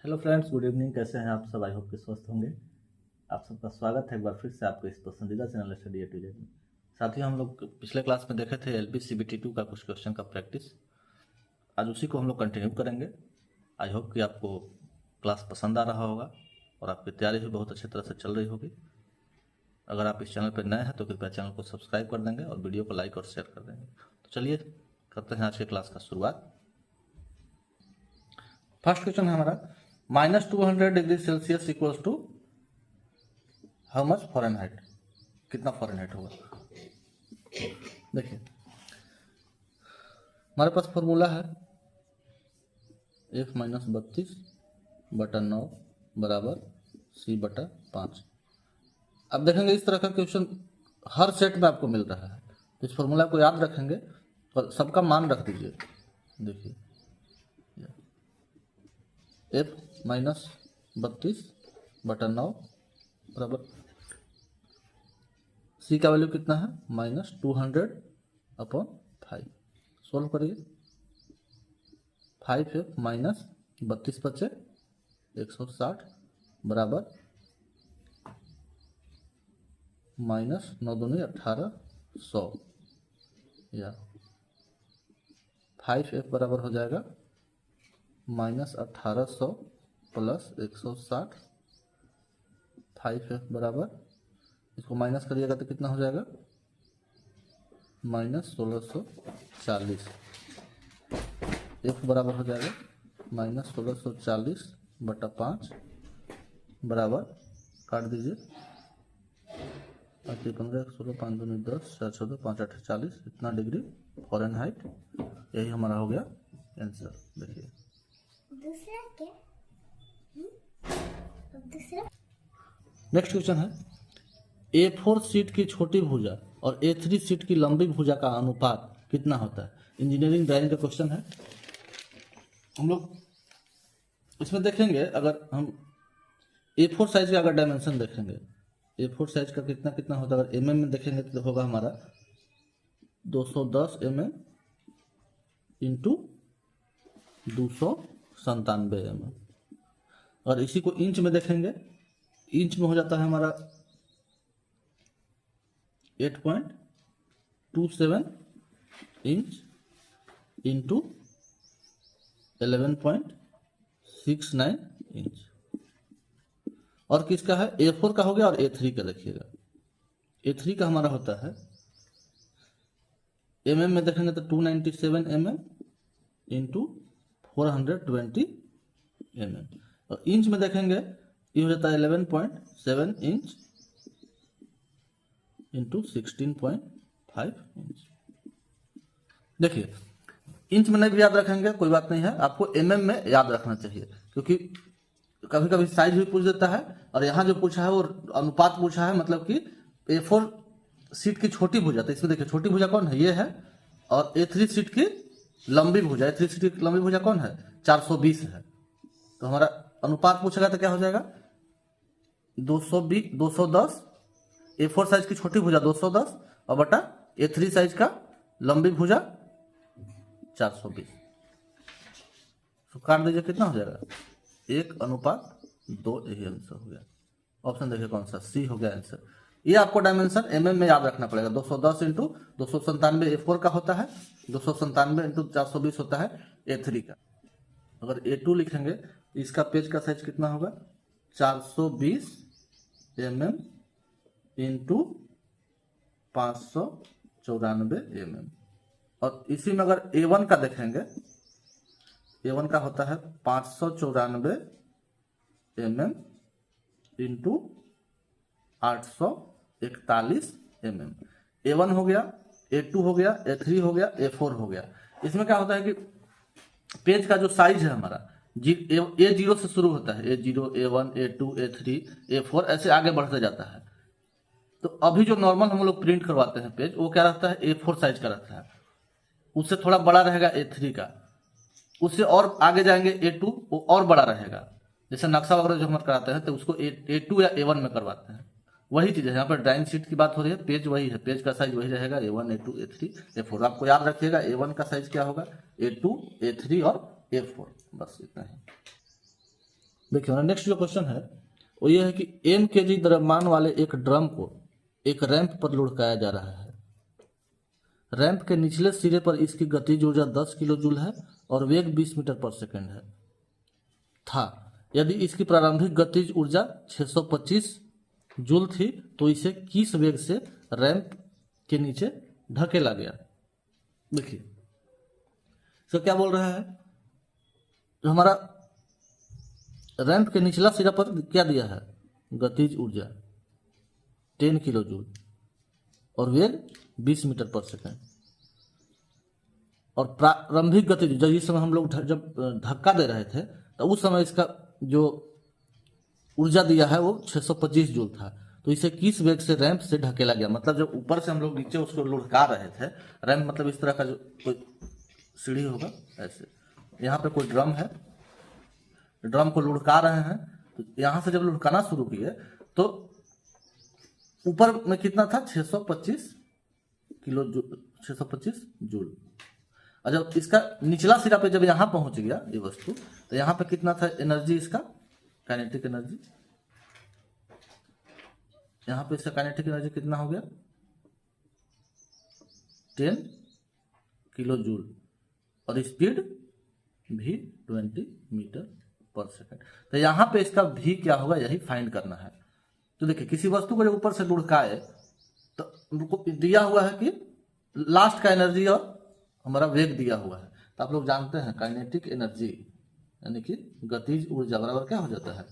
Hello friends, good evening. कैसे हैं आप सब? आई होप कि स्वस्थ होंगे। आप सबका स्वागत है एक बार फिर से आपके इस पसंदीदा channel study A to Z में। साथियों, हम लोग पिछले क्लास में देखे थे एलपी सीबीटी 2 का कुछ क्वेश्चन का प्रैक्टिस। आज उसी को हम लोग कंटिन्यू करेंगे। आई होप कि आपको क्लास पसंद आ रहा होगा और आपकी तैयारी भी बहुत अच्छी तरह से चल रही होगी। अगर आप इस चैनल पर नए हैं तो कृपया चैनल को सब्सक्राइब कर देंगे और वीडियो को लाइक और शेयर कर देंगे। तो चलिए करते हैं आज के क्लास का शुरुआत। फर्स्ट क्वेश्चन है हमारा, -200 degree Celsius equals to how much Fahrenheit. कितना फॉरेनहाइट होगा? देखिए, हमारे पास फॉर्मूला है 1-32/9 बराबर C/5। अब देखेंगे इस तरह का क्वेश्चन हर सेट में आपको मिल रहा है, तो इस फॉर्मूला को याद रखेंगे और सबका मान रख दीजिए। देखिए, F-32/9 बराबर C का वैल्यू कितना है? -200/5। सोल्व करिए। 5F -32 बचे 160 बराबर -9 दूनी 1800, या 5F बराबर हो जाएगा -1800 प्लस 160। 5F बराबर, इसको माइनस करिएगा तो कितना हो जाएगा? -1640। F बराबर हो जाएगा -1640/5 बराबर, काट दीजिए, 15 16 5 दूनी 10 4 14 5 8 40, इतना डिग्री फॉरेनहाइट। यही हमारा हो गया आंसर। देखिए दूसरा क्या? दूसरा नेक्स्ट क्वेश्चन है, A4 सीट की छोटी भुजा और A3 सीट की लंबी भुजा का अनुपात कितना होता है? इंजीनियरिंग ड्राइंग का क्वेश्चन है। हम लोग इसमें देखेंगे, अगर हम A4 साइज का अगर डायमेंशन देखेंगे, A4 साइज का कितना कितना होता है, अगर mm में देखेंगे तो होगा हमारा 210 mm इंटू 297 mm। और इसी को इंच में देखेंगे, इंच में हो जाता है हमारा 8.27 इंच इंटू 11.69 इंच। और किसका है? A4 का हो गया। और A3 का देखिएगा, A3 का हमारा होता है mm में देखेंगे तो 297 mm इंटू 420 mm। और इंच में देखेंगे ये हो जाता है 11.7 इंच इंटू 16.5 इंच। देखिए, इंच में नहीं भी याद रखेंगे कोई बात नहीं है, आपको mm में याद रखना चाहिए, क्योंकि कभी कभी साइज भी पूछ देता है। और यहाँ जो पूछा है वो अनुपात पूछा है, मतलब कि A4 सीट की छोटी भुजा, तो इसमें देखिए छोटी भुजा कौन है? ये है। और A3 सीट की लंबी भुजा, A3 सीट की लंबी भुजा कौन है? 420 है। तो हमारा अनुपात पूछेगा तो क्या हो जाएगा? 210 A4 साइज की छोटी भुजा 210 और बटा A3 साइज का लंबी भुजा 420। तो काट दीजिए, कितना हो जाएगा? 1:2। यही आंसर हो गया। ऑप्शन देखिए कौन सा? सी हो गया आंसर। ये आपको डायमेंशन mm में याद रखना पड़ेगा। 210 इंटू 297 A4 का होता है, 297 इंटू 420 होता है A3 का। अगर A2 लिखेंगे, इसका पेज का साइज कितना होगा? 420 mm इंटू 594 mm। और इसी में अगर A1 का देखेंगे, A1 का होता है 594 mm इंटू 841 mm। A1 हो गया, A2 हो गया, A3 हो गया, A4 हो गया। इसमें क्या होता है कि पेज का जो साइज है हमारा A0 से शुरू होता है, A0 A1 A2 A3 A4 ऐसे आगे बढ़ते जाता है। तो अभी जो नॉर्मल हम लोग प्रिंट करवाते हैं पेज, वो क्या रहता है? A4 साइज का रहता है। उससे थोड़ा बड़ा रहेगा A3 का, उससे और आगे जाएंगे A2, वो और बड़ा रहेगा। जैसे नक्शा वगैरह जो हम कराते हैं तो उसको A2 या A1 में करवाते हैं। वही चीज है, यहाँ पर ड्राइंग शीट की बात हो रही है, पेज वही है, पेज का साइज वही रहेगा, A1 A2 A3 A4। आपको याद रखिएगा A1 का साइज क्या होगा? A2 A3 और A4, बस इतना ही। देखिए हमारा नेक्स्ट जो क्वेश्चन है वो ये है कि m kg द्रव्यमान वाले एक ड्रम को एक रैंप पर लुढ़काया जा रहा है। रैंप के निचले सिरे पर इसकी गतिज ऊर्जा 10 किलो जूल है और वेग 20 मीटर पर सेकंड है था। यदि इसकी प्रारंभिक गतिज ऊर्जा 625 जूल थी तो इसे किस वेग से रैंप के नीचे ढकेला गया। देखिए इसका क्या बोल रहा है, जो हमारा रैंप के निचला सिरा पर क्या दिया है, गतिज ऊर्जा 10 किलो जूल और वेग 20 मीटर पर सेकंड, और प्रारंभिक गतिज जब इस समय हम लोग जब धक्का दे रहे थे तो उस समय इसका जो ऊर्जा दिया है वो 625 जूल था। तो इसे किस वेग से रैंप से ढकेला गया, मतलब जब ऊपर से हम लोग नीचे उसको लुढ़का रहे थे, रैंप मतलब इस तरह का जो कोई सीढ़ी होगा ऐसे, यहाँ पे कोई ड्रम है, ड्रम को लुढ़का रहे हैं, तो यहाँ से जब लुढ़काना शुरू किए तो ऊपर में कितना था 625 किलो जूल, 625 जूल, और जब इसका निचला सिरा पे जब यहाँ पहुंच गया ये वस्तु तो यहाँ पे कितना था एनर्जी, इसका काइनेटिक एनर्जी, यहाँ पे इसका काइनेटिक एनर्जी कितना हो गया 10 किलो जूल और स्पीड भी 20 मीटर पर सेकंड। तो यहाँ पे इसका भी क्या होगा यही फाइंड करना है। तो देखिए किसी वस्तु को जब ऊपर से लुढ़काए तो उनको दिया हुआ है कि लास्ट का एनर्जी और हमारा वेग दिया हुआ है। तो आप लोग जानते हैं काइनेटिक एनर्जी यानी कि गतिज ऊर्जा बराबर क्या हो जाता है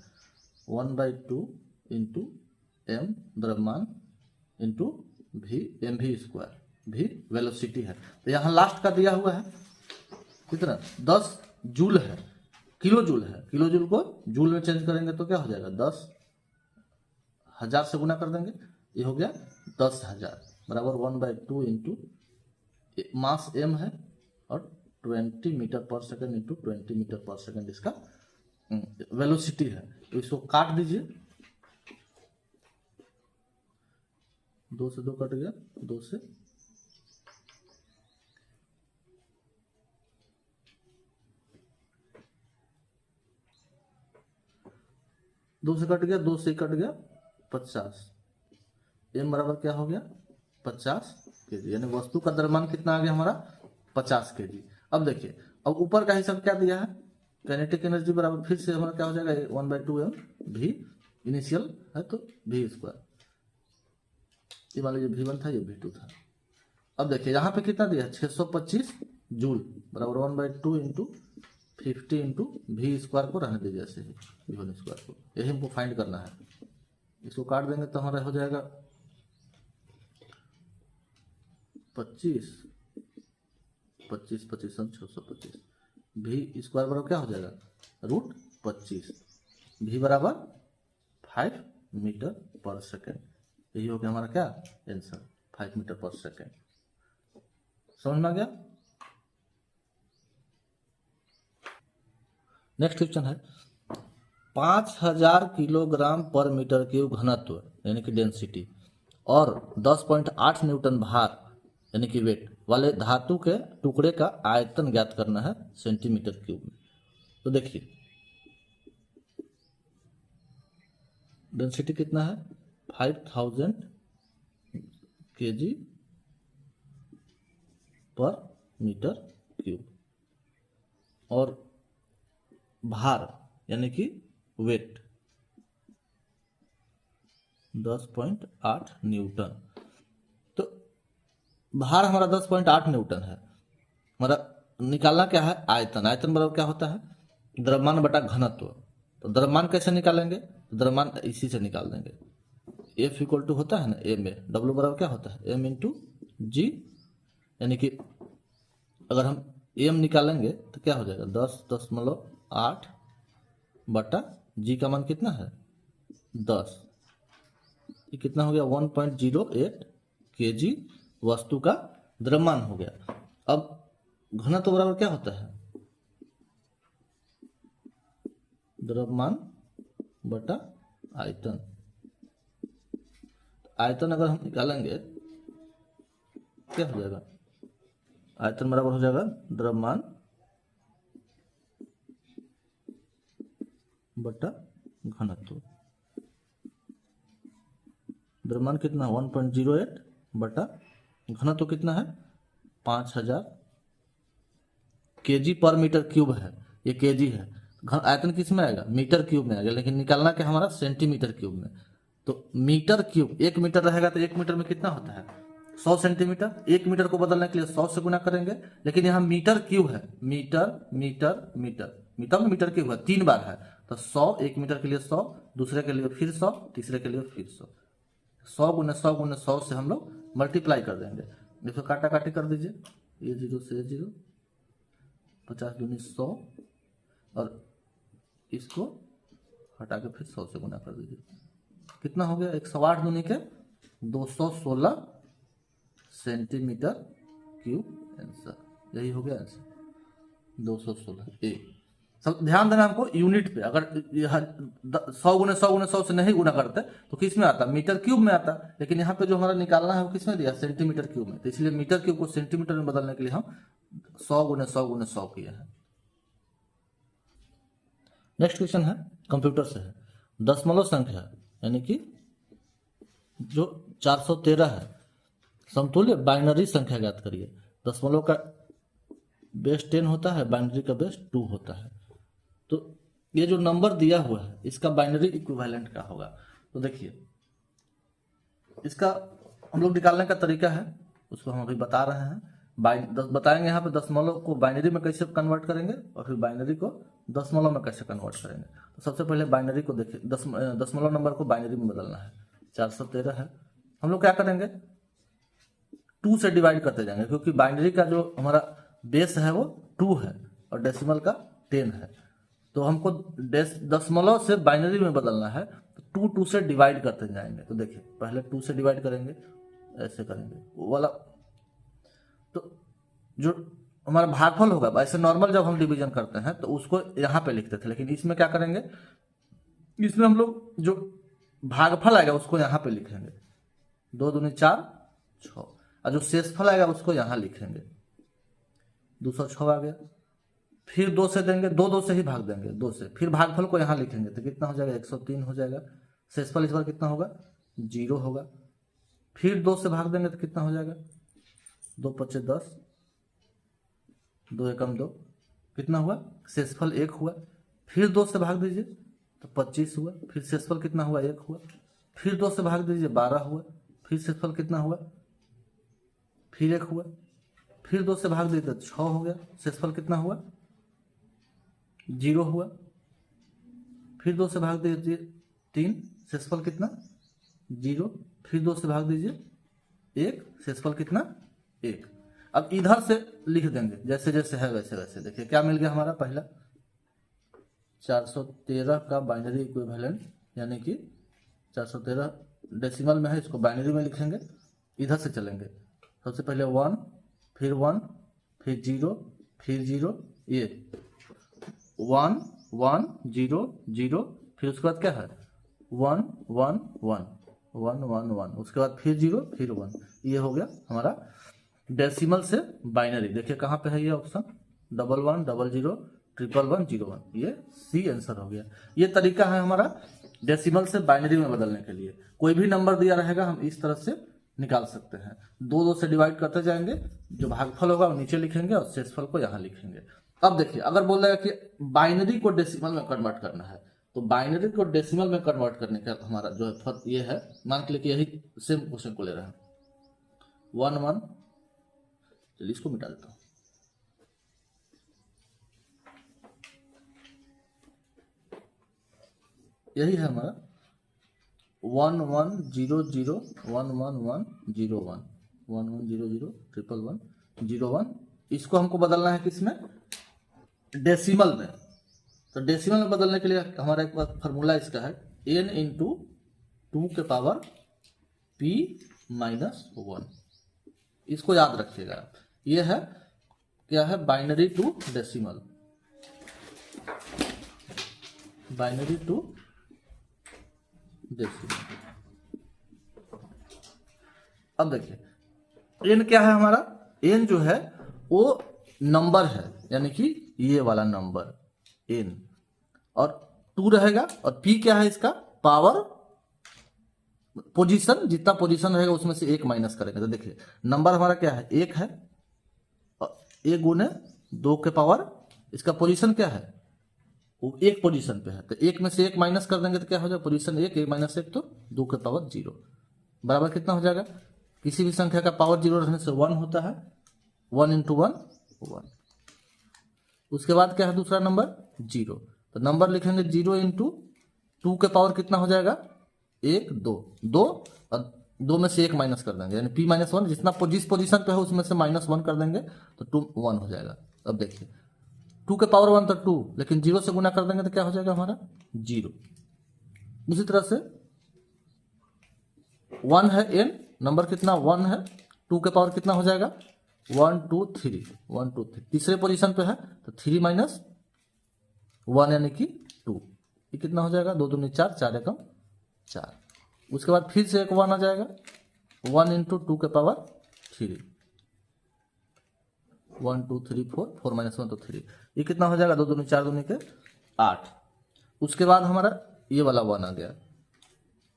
1/2 इंटू एम द्रव्यमान इंटू भी एम भी स्क्वायर, भी वेलोसिटी है। तो यहाँ लास्ट का दिया हुआ है कितना 10 जूल है, किलो जूल है, किलो जूल को जूल में चेंज करेंगे तो क्या हो जाएगा 10,000 से गुना कर देंगे, ये हो गया 10,000 बराबर 1/2 इंटू मास एम है और 20 मीटर पर सेकंड इंटू 20 मीटर पर सेकंड इसका वेलोसिटी है। तो इसको काट दीजिए, 2 से 2 कट गया, 2 से 2 से कट गया, 2 से कट गया 50, एम बराबर क्या हो गया 50 केजी, यानी वस्तु का द्रव्यमान कितना आ गया हमारा 50 केजी। अब देखिए अब ऊपर का हिसाब क्या दिया है, काइनेटिक एनर्जी बराबर फिर से हमारा क्या हो जाएगा 1/2 एम भी इनिशियल है तो भी स्क्वायर, ये मान लीजिए V1 था, ये V2 था। अब देखिए यहाँ पे कितना दिया है 625 जूल बराबर 1/2 इंटू 50 इंटू भी स्क्वायर को रहने दीजिए ऐसे ही, V1 स्क्वायर को, यही हमको फाइंड करना है। इसको काट देंगे तो हमारा हो जाएगा 25 25 25 625, भी स्क्वायर बराबर क्या हो जाएगा √25, भी बराबर 5 मीटर पर सेकेंड, यही हो गया हमारा क्या आंसर 5 मीटर पर सेकेंड। समझ में आ गया। नेक्स्ट क्वेश्चन है 5000 किलोग्राम पर मीटर क्यूब घनत्व यानी कि डेंसिटी और 10.8 न्यूटन भार यानी कि वेट वाले धातु के टुकड़े का आयतन ज्ञात करना है सेंटीमीटर क्यूब में। तो देखिए डेंसिटी कितना है 5000 केजी पर मीटर क्यूब और भार यानी कि वेट 10.8 न्यूटन। तो भार हमारा 10.8 न्यूटन है, हमारा निकालना क्या है आयतन, आयतन बराबर क्या होता है द्रव्यमान बटा घनत्व। तो द्रव्यमान कैसे निकालेंगे, द्रव्यमान इसी से निकाल देंगे, F इक्वल टू होता है ना M में, W बराबर क्या होता है M इंटू जी, यानी कि अगर हम M निकालेंगे तो क्या हो जाएगा 10.8 बटा जी का मान कितना है 10, ये कितना हो गया 1.08 केजी वस्तु का द्रव्यमान हो गया। अब घनत्व बराबर क्या होता है द्रव्यमान बटा आयतन। आयतन अगर हम निकालेंगे क्या हो जाएगा, आयतन बराबर हो जाएगा द्रव्यमान बटा घनत्व। द्रव्यमान कितना 1.08 बटा घनत्व कितना है 5000 केजी पर मीटर क्यूब है, ये केजी है। आयतन किस में आएगा मीटर क्यूब में आएगा, लेकिन निकालना क्या हमारा सेंटीमीटर क्यूब में। तो मीटर क्यूब 1 मीटर रहेगा तो 1 मीटर में कितना होता है 100 सेंटीमीटर। 1 मीटर को बदलने के लिए 100 से गुना करेंगे, लेकिन यहाँ मीटर क्यूब है, मीटर मीटर मीटर मीटर में मीटर क्यूब है 3 बार है, तो 100 1 मीटर के लिए 100, दूसरे के लिए फिर 100, तीसरे के लिए फिर 100। 100 गुने 100 गुने 100 से हम लोग मल्टीप्लाई कर देंगे। देखो काटा काटी कर दीजिए, ये 0 से 0, 50 दूनी 100 और इसको हटा के फिर 100 से गुना कर दीजिए। कितना हो गया 108 दूनी के 216 सेंटीमीटर क्यूब आंसर। यही हो गया आंसर 216 ए। सब ध्यान देना हमको यूनिट पे, अगर 100 गुने 100 गुने 100 से नहीं गुना करते तो किस में आता मीटर क्यूब में आता, लेकिन यहाँ पे जो हमारा निकालना है वो किस में दिया सेंटीमीटर क्यूब में, तो इसलिए मीटर क्यूब को सेंटीमीटर में बदलने के लिए हम 100 गुने 100 गुने 100 किया है। नेक्स्ट क्वेश्चन है कंप्यूटर से है, दशमलव संख्या यानी कि जो 413 है समतुल्य बाइनरी संख्या ज्ञात करिए। दशमलव का बेस 10 होता है, बाइनरी का बेस 2 होता है। तो ये जो नंबर दिया हुआ है इसका बाइनरी इक्विवेलेंट क्या होगा। तो देखिए इसका हम लोग निकालने का तरीका है, उसको हम अभी बता रहे हैं। बताएंगे यहाँ पे दशमलव को बाइनरी में कैसे कन्वर्ट करेंगे और फिर बाइनरी को दशमलव में कैसे कन्वर्ट करेंगे। तो सबसे पहले बाइनरी को देखिए, दशमलव नंबर को बाइनरी में बदलना है। 413 है, हम लोग क्या करेंगे 2 से डिवाइड करते जाएंगे, क्योंकि बाइनरी का जो हमारा बेस है वो 2 है और डेसिमल का 10 है। तो हमको दशमलव से बाइनरी में बदलना है, तो 2 से डिवाइड करते जाएंगे। तो देखिए पहले 2 से डिवाइड करेंगे, ऐसे करेंगे वो वाला, तो जो हमारा भागफल होगा ऐसे नॉर्मल जब हम डिवीजन करते हैं तो उसको यहाँ पे लिखते थे, लेकिन इसमें क्या करेंगे, इसमें हम लोग जो भागफल आएगा उसको यहाँ पे लिखेंगे, 2 दूनी 4 6, और जो शेषफल आएगा उसको यहाँ लिखेंगे 206 आ गया। फिर 2 से देंगे, 2 से ही भाग देंगे 2 से, फिर भागफल को यहाँ लिखेंगे तो कितना हो जाएगा 103 हो जाएगा। शेषफल इस बार कितना होगा 0 होगा। फिर 2 से भाग देंगे तो कितना हो जाएगा 2 5 10, 2 एकम 2, कितना हुआ शेषफल 1 हुआ। फिर 2 से भाग दीजिए तो 25 हुआ। फिर शेषफल कितना हुआ 1 हुआ। फिर 2 से भाग दीजिए 12 हुआ। फिर शेषफल कितना हुआ फिर 1 हुआ। फिर 2 से भाग दीजिए तो 6 हो गया। शेषफल कितना हुआ 0 हुआ। फिर 2 से भाग दीजिए 3, शेषफल कितना 0। फिर 2 से भाग दीजिए 1, शेषफल कितना 1। अब इधर से लिख देंगे जैसे जैसे है वैसे वैसे। देखिए क्या मिल गया हमारा, पहला 413 का बाइनरी इक्विवेलेंट, यानी कि 413 डेसिमल में है, इसको बाइनरी में लिखेंगे। इधर से चलेंगे, सबसे पहले 1, फिर 1, फिर 0, फिर 0, ये 1 1 0 0, फिर उसके बाद क्या है 1 1 1 1 1 1, उसके बाद फिर 0 फिर 1। ये हो गया हमारा डेसिमल से बाइनरी। देखिए कहाँ पे है ये ऑप्शन 11 00 111 01, ये सी आंसर हो गया। ये तरीका है हमारा डेसिमल से बाइनरी में बदलने के लिए। कोई भी नंबर दिया रहेगा हम इस तरह से निकाल सकते हैं। 2 से डिवाइड करते जाएंगे, जो भागफल होगा वो नीचे लिखेंगे और शेषफल को यहाँ लिखेंगे। अब देखिए अगर बोल रहा है कि बाइनरी को डेसिमल में कन्वर्ट करना है, तो बाइनरी को डेसिमल में कन्वर्ट करने का हमारा जो है ये है, मान के लिए कि यही सेम क्वेश्चन को ले रहे हैं 1 1, चलिए इसको मिटा देता हूँ। यही है हमारा 1 1 0 0 1 1 1 0 1 1 1 0 0 111 01। इसको हमको बदलना है किसमें डेसिमल में। तो डेसिमल में बदलने के लिए हमारा एक बार फॉर्मूला इसका है n इंटू 2 के पावर p माइनस 1। इसको याद रखिएगा। ये है क्या है binary to decimal, binary to decimal. अब देखिए n क्या है हमारा, n जो है वो नंबर है, यानी कि ये वाला नंबर n, और 2 रहेगा और P क्या है इसका पावर पोजीशन, जितना पोजीशन रहेगा उसमें से 1 माइनस करेंगे। तो देखिए नंबर हमारा क्या है 1 है और 1 गुने 2 के पावर इसका पोजीशन क्या है वो 1 पोजीशन पे है, तो 1 में से 1 माइनस कर देंगे तो क्या हो जाएगा पोजीशन 1, 1 माइनस 1 तो 2 के पावर 0 बराबर कितना हो जाएगा। किसी भी संख्या का पावर 0 रहने से 1 होता है, 1 इंटू 1 1। उसके बाद क्या है दूसरा नंबर 0, तो नंबर लिखेंगे 0 इंटू 2 के पावर कितना हो जाएगा 1 2 2 और 2 में से 1 माइनस कर देंगे यानी P माइनस 1 जितना जिस पोजीशन पे है उसमें से -1 कर देंगे तो 2 1 हो जाएगा। अब देखिए 2 के पावर 1 तो 2, लेकिन 0 से गुना कर देंगे तो क्या हो जाएगा हमारा 0। उसी तरह से 1 है n, नंबर कितना 1 है, 2 के पावर कितना हो जाएगा 1 2 3 1 2 3, तीसरे पोजीशन पे है तो 3 माइनस 1 यानी कि 2, ये कितना हो जाएगा 2 दूनी 4 4 एकम 4। उसके बाद फिर से एक 1 आ जाएगा 1 इंटू 2 के पावर 3 1 2 3 4 4 माइनस 1 तो 3, ये कितना हो जाएगा 2 दूनी 4 दूनी के 8। उसके बाद हमारा ये वाला 1 आ गया,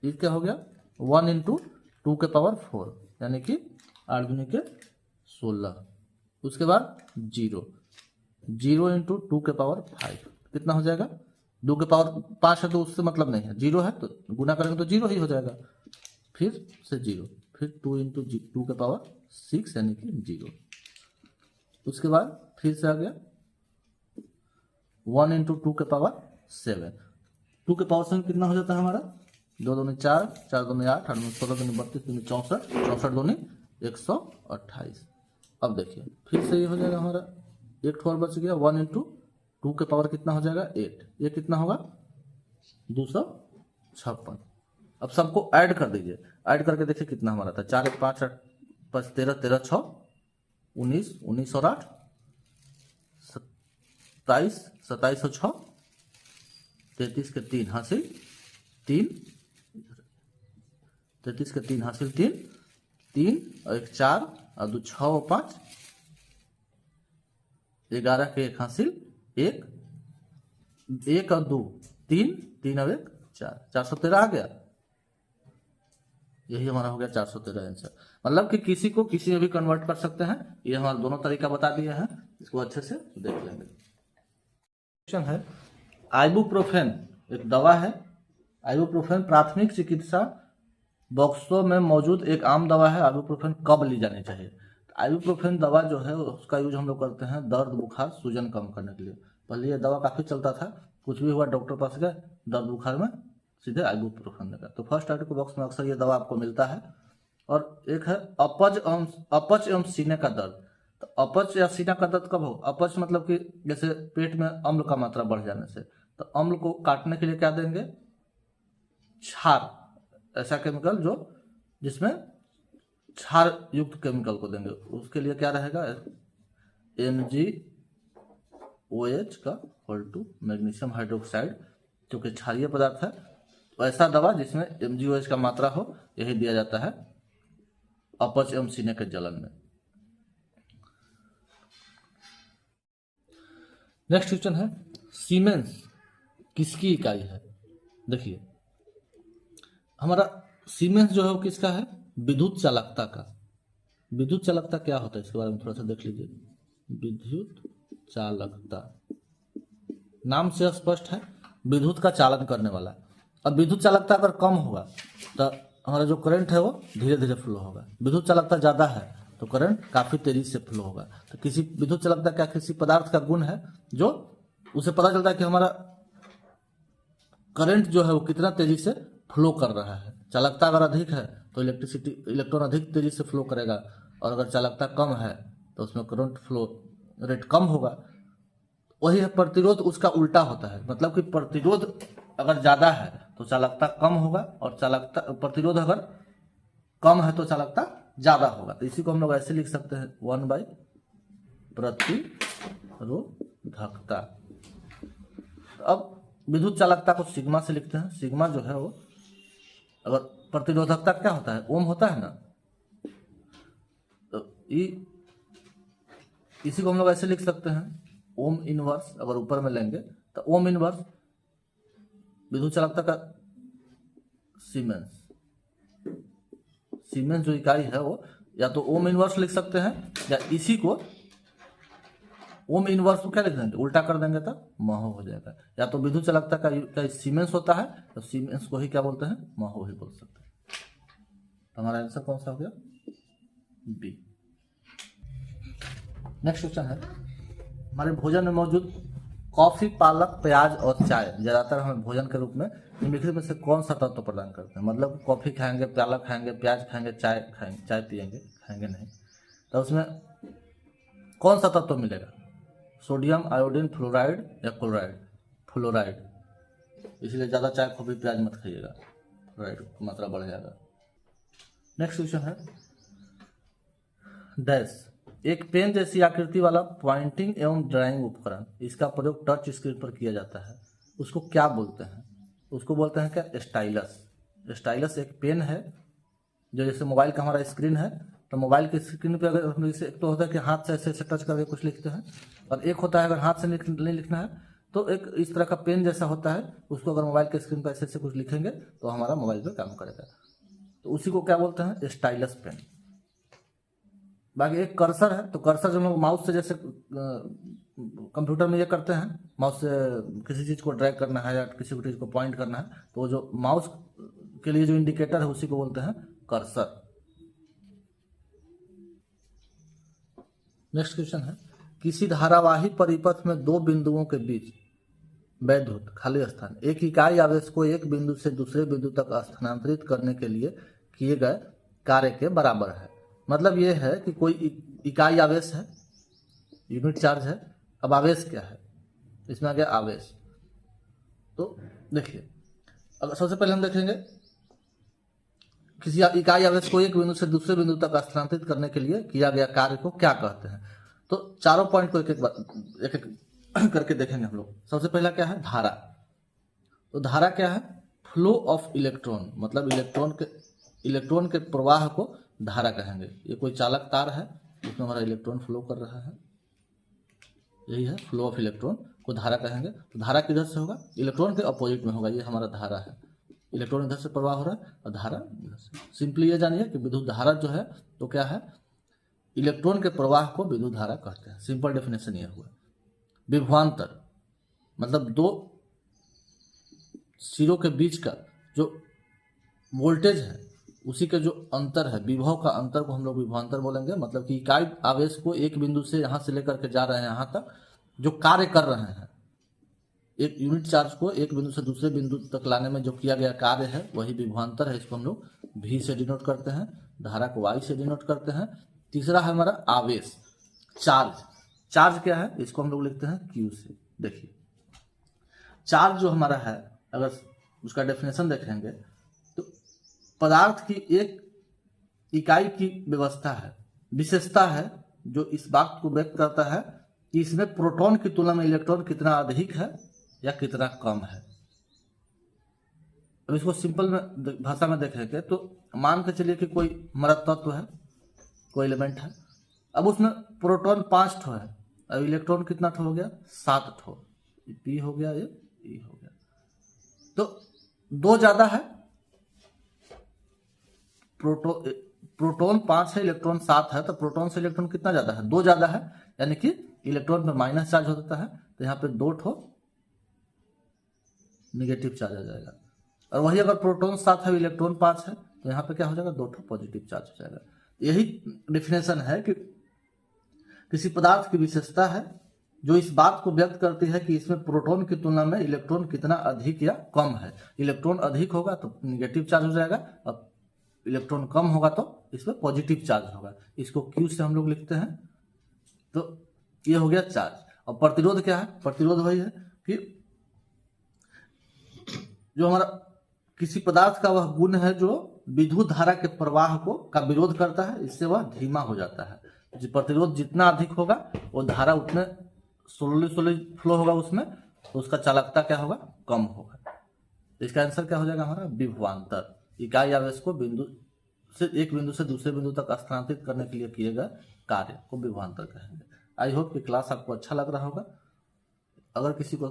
ये क्या हो गया 1 इंटू 2 के पावर 4 यानी कि 8 दूनी के 16। उसके बाद 0 0 इंटू 2 के पावर 5 कितना हो जाएगा 2 के पावर 5 है तो उससे मतलब नहीं है, 0 है तो गुना करेंगे तो 0 ही हो जाएगा, फिर से 0, फिर 2 इंटू 2 के पावर 6 यानी कि 0। उसके बाद फिर से आ गया 1 इंटू 2 के पावर 7, 2 के पावर 7 कितना हो जाता है हमारा 2 दूनी 4 4 दूनी 8 8 दूनी 16 दूनी 32 दूनी 64 64 दूनी 128। अब देखिए फिर से ये हो जाएगा हमारा एक ठोर बच गया 1 इंटू 2 के पावर कितना हो जाएगा 8, ये कितना होगा 256। अब सबको ऐड कर दीजिए, ऐड करके देखिए कितना हमारा था 4 1 5 8 5 13 13 6 19 19 और 8 27 27 और 6 33 के 3 हासिल 3 33 के 3 हासिल 3 3 और 1 4 और 2 6 और 5 11 के 1 हासिल 1 1 और 2 3 3 और 1 4 413 आ गया, यही हमारा हो गया 413 आंसर। मतलब कि किसी को किसी में भी कन्वर्ट कर सकते हैं, ये हमारा दोनों तरीका बता दिए हैं, इसको अच्छे से देख लेंगे। क्वेश्चन है आइबुप्रोफेन एक दवा है, आइबुप्रोफेन प्राथमिक चिकित्सा बॉक्सों में मौजूद एक आम दवा है। आइबुप्रोफेन कब ली जानी चाहिए, आइबुप्रोफेन दवा जो है उसका यूज हम लोग करते हैं दर्द बुखार सूजन कम करने के लिए। पहले ये दवा काफ़ी चलता था, कुछ भी हुआ डॉक्टर पास गए दर्द बुखार में सीधे आइबुप्रोफेन देगा, तो फर्स्ट आर्टिकल बॉक्स में अक्सर ये दवा आपको मिलता है। और एक है अपच एवं सीने का दर्द, तो अपच या सीना का दर्द कब हो, अपच मतलब कि जैसे पेट में अम्ल का मात्रा बढ़ जाने से, तो अम्ल को काटने के लिए क्या देंगे क्षार, ऐसा केमिकल जो जिसमें क्षार युक्त केमिकल को देंगे, उसके लिए क्या रहेगा MgOH का = मैग्नीशियम हाइड्रोक्साइड, क्योंकि क्षारीय पदार्थ है, तो ऐसा दवा जिसमें MgOH का मात्रा हो यही दिया जाता है अपच एवं सीने के जलन में। नेक्स्ट क्वेश्चन है सीमेंस किसकी इकाई है। देखिए हमारा सीमेंस जो है वो किसका है, विद्युत चालकता का। विद्युत चालकता क्या होता है इसके बारे में थोड़ा सा देख लीजिए। विद्युत चालकता नाम से स्पष्ट है, विद्युत का चालन करने वाला। अब विद्युत चालकता अगर कम होगा तो हमारा जो करंट है वो धीरे धीरे फ्लो होगा, विद्युत चालकता ज़्यादा है तो करंट काफ़ी तेजी से फ्लो होगा। तो किसी विद्युत चालकता क्या किसी पदार्थ का गुण है जो उसे पता चलता है कि हमारा करंट जो है वो कितना तेजी से फ्लो कर रहा है। चालकता अगर अधिक है तो इलेक्ट्रॉन अधिक तेजी से फ्लो करेगा, और अगर चालकता कम है तो उसमें करंट फ्लो रेट कम होगा। वही है प्रतिरोध, उसका उल्टा होता है, मतलब कि प्रतिरोध अगर ज़्यादा है तो चालकता कम होगा, और प्रतिरोध अगर कम है तो चालकता ज़्यादा होगा। तो इसी को हम लोग ऐसे लिख सकते हैं 1/प्रतिरोधकता। अब विद्युत चालकता को सिग्मा से लिखते हैं। सिग्मा जो है वो अगर प्रतिरोधकता क्या होता है ओम होता है ना, तो इसी को हम लोग ऐसे लिख सकते हैं ओम इनवर्स, अगर ऊपर में लेंगे तो ओम इनवर्स विद्युत चालकता का सीमेंस, सीमेंस जो इकाई है वो या तो ओम इनवर्स लिख सकते हैं या इसी को ओम इनवर्स को क्या लिख देंगे, उल्टा कर देंगे तो महो हो जाएगा। या तो विद्युत चालकता का सीमेंस होता है तो सीमेंस को ही क्या बोलते हैं, महो ही बोल सकते हैं। तो हमारा आंसर कौन सा हो गया, बी। नेक्स्ट क्वेश्चन है, हमारे भोजन में मौजूद कॉफी, पालक, प्याज और चाय ज्यादातर हमें भोजन के रूप में निम्नलिखित में से कौन सा तत्व प्रदान करते हैं। मतलब कॉफी खाएंगे, पालक खाएंगे, प्याज खाएंगे, चाय खाएंगे, चाय पियेंगे, खाएंगे नहीं, तो उसमें कौन सा तत्व मिलेगा, सोडियम, आयोडीन, फ्लोराइड या क्लोराइड। फ्लोराइड, इसलिए ज़्यादा चाय, कॉफी, प्याज मत खाइएगा, फ्लोराइड की मात्रा बढ़ जाएगा। नेक्स्ट क्वेश्चन है, डैश एक पेन जैसी आकृति वाला पॉइंटिंग एवं ड्राइंग उपकरण, इसका प्रयोग टच स्क्रीन पर किया जाता है, उसको क्या बोलते हैं। उसको बोलते हैं क्या, स्टाइलस। स्टाइलस एक पेन है जो जैसे मोबाइल का हमारा स्क्रीन है, तो मोबाइल की स्क्रीन पे अगर हम जैसे, एक तो होता है कि हाथ से ऐसे टच करके कुछ लिखते हैं, और एक होता है अगर हाथ से नहीं लिखना है तो एक इस तरह का पेन जैसा होता है, उसको अगर मोबाइल के स्क्रीन पर ऐसे कुछ लिखेंगे तो हमारा मोबाइल पे काम करेगा, तो उसी को क्या बोलते हैं, स्टाइलस पेन। बाकी एक कर्सर है, तो कर्सर जो हम लोग माउस से जैसे कंप्यूटर में ये करते हैं, माउस से किसी चीज़ को ड्रैग करना है या किसी चीज़ को पॉइंट करना है, तो जो माउस के लिए जो इंडिकेटर है उसी को बोलते हैं कर्सर। नेक्स्ट क्वेश्चन है, किसी धारावाही परिपथ में दो बिंदुओं के बीच वैद्युत खाली स्थान एक इकाई आवेश को एक बिंदु से दूसरे बिंदु तक स्थानांतरित करने के लिए किए गए कार्य के बराबर है। मतलब ये है कि कोई इकाई आवेश है, यूनिट चार्ज है, अब आवेश क्या है, इसमें आ गया आवेश। तो देखिए, अगर सबसे पहले हम देखेंगे किसी इकाई आवेश को एक बिंदु से दूसरे बिंदु तक स्थानांतरित करने के लिए किया गया कार्य को क्या कहते हैं। तो चारों पॉइंट को एक एक करके देखेंगे हम लोग। सबसे पहला क्या है, धारा। तो धारा क्या है, फ्लो ऑफ इलेक्ट्रॉन, मतलब इलेक्ट्रॉन के प्रवाह को धारा कहेंगे। ये कोई चालक तार है, उसमें हमारा इलेक्ट्रॉन फ्लो कर रहा है, यही है फ्लो ऑफ इलेक्ट्रॉन को धारा कहेंगे। तो धारा किधर से होगा, इलेक्ट्रॉन के अपोजिट में होगा, ये हमारा धारा है। इलेक्ट्रॉन इधर से प्रवाह हो रहा है और धारा इधर से। सिंपली ये जानिए कि विद्युत धारा जो है तो क्या है, इलेक्ट्रॉन के प्रवाह को विद्युत धारा कहते हैं। सिंपल डेफिनेशन ये हुआ। विभवांतर मतलब दो सिरों के बीच का जो वोल्टेज है उसी के जो अंतर है, विभव का अंतर को हम लोग विभवांतर बोलेंगे। मतलब कि इकाई आवेश को एक बिंदु से यहाँ से लेकर के जा रहे हैं यहाँ तक, जो कार्य कर रहे हैं, एक यूनिट चार्ज को एक बिंदु से दूसरे बिंदु तक लाने में जो किया गया कार्य है वही विभवांतर है। इसको हम लोग V से डिनोट करते हैं, धारा को Y से डिनोट करते हैं। तीसरा है हमारा आवेश, चार्ज। चार्ज क्या है, इसको हम लोग लिखते हैं Q से। देखिए चार्ज जो हमारा है, अगर उसका डेफिनेशन देखेंगे तो पदार्थ की एक इकाई की व्यवस्था है, विशेषता है, जो इस बात को व्यक्त करता है कि इसमें प्रोटॉन की तुलना में इलेक्ट्रॉन कितना अधिक है या कितना कम है। अब इसको सिंपल में भाषा में देखेंगे तो मान के चलिए कि कोई हमारा तत्व है, कोई एलिमेंट है, अब उसमें प्रोटॉन 5 ठो है, अब इलेक्ट्रॉन कितना ठो हो गया, 7 ठो। पी हो गया, ये ई हो गया, तो 2 ज्यादा है, प्रोटॉन 5 है, इलेक्ट्रॉन 7 है, तो प्रोटॉन से इलेक्ट्रॉन कितना ज्यादा है, 2 ज्यादा है, यानी कि इलेक्ट्रॉन पे माइनस चार्ज होता है, तो यहाँ पे 2 ठो निगेटिव चार्ज आ जाएगा। और वही अगर प्रोटॉन 7 है, इलेक्ट्रॉन 5 है, तो यहाँ पे क्या हो जाएगा, 2 ठो पॉजिटिव चार्ज हो जाएगा। यही डिफिनेशन है कि किसी पदार्थ की विशेषता है जो इस बात को व्यक्त करती है कि इसमें प्रोटॉन की तुलना में इलेक्ट्रॉन कितना अधिक या कम है। इलेक्ट्रॉन अधिक होगा तो निगेटिव चार्ज हो जाएगा, और इलेक्ट्रॉन कम होगा तो इसमें पॉजिटिव चार्ज होगा। इसको क्यू से हम लोग लिखते हैं। तो ये हो गया चार्ज। और प्रतिरोध क्या है, प्रतिरोध वही है कि जो हमारा किसी पदार्थ का वह गुण है जो विद्युत धारा के प्रवाह को का विरोध करता है, इससे वह धीमा हो जाता है। प्रतिरोध जितना अधिक होगा वो धारा उतने स्लोली फ्लो होगा उसमें, तो उसका चालकता क्या होगा, कम होगा। तो इसका आंसर क्या हो जाएगा हमारा, विभवांतर। इकाई आवेश को एक बिंदु से दूसरे बिंदु तक स्थानांतरित करने के लिए किए गए कार्य को विभवांतर कहेंगे। आई होप कि क्लास आपको अच्छा लग रहा होगा। अगर किसी को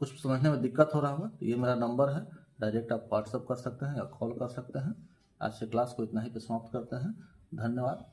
कुछ समझने में दिक्कत हो रहा होगा तो ये मेरा नंबर है, डायरेक्ट आप व्हाट्सअप कर सकते हैं या कॉल कर सकते हैं। आज से क्लास को इतना ही पे समाप्त करते हैं। धन्यवाद।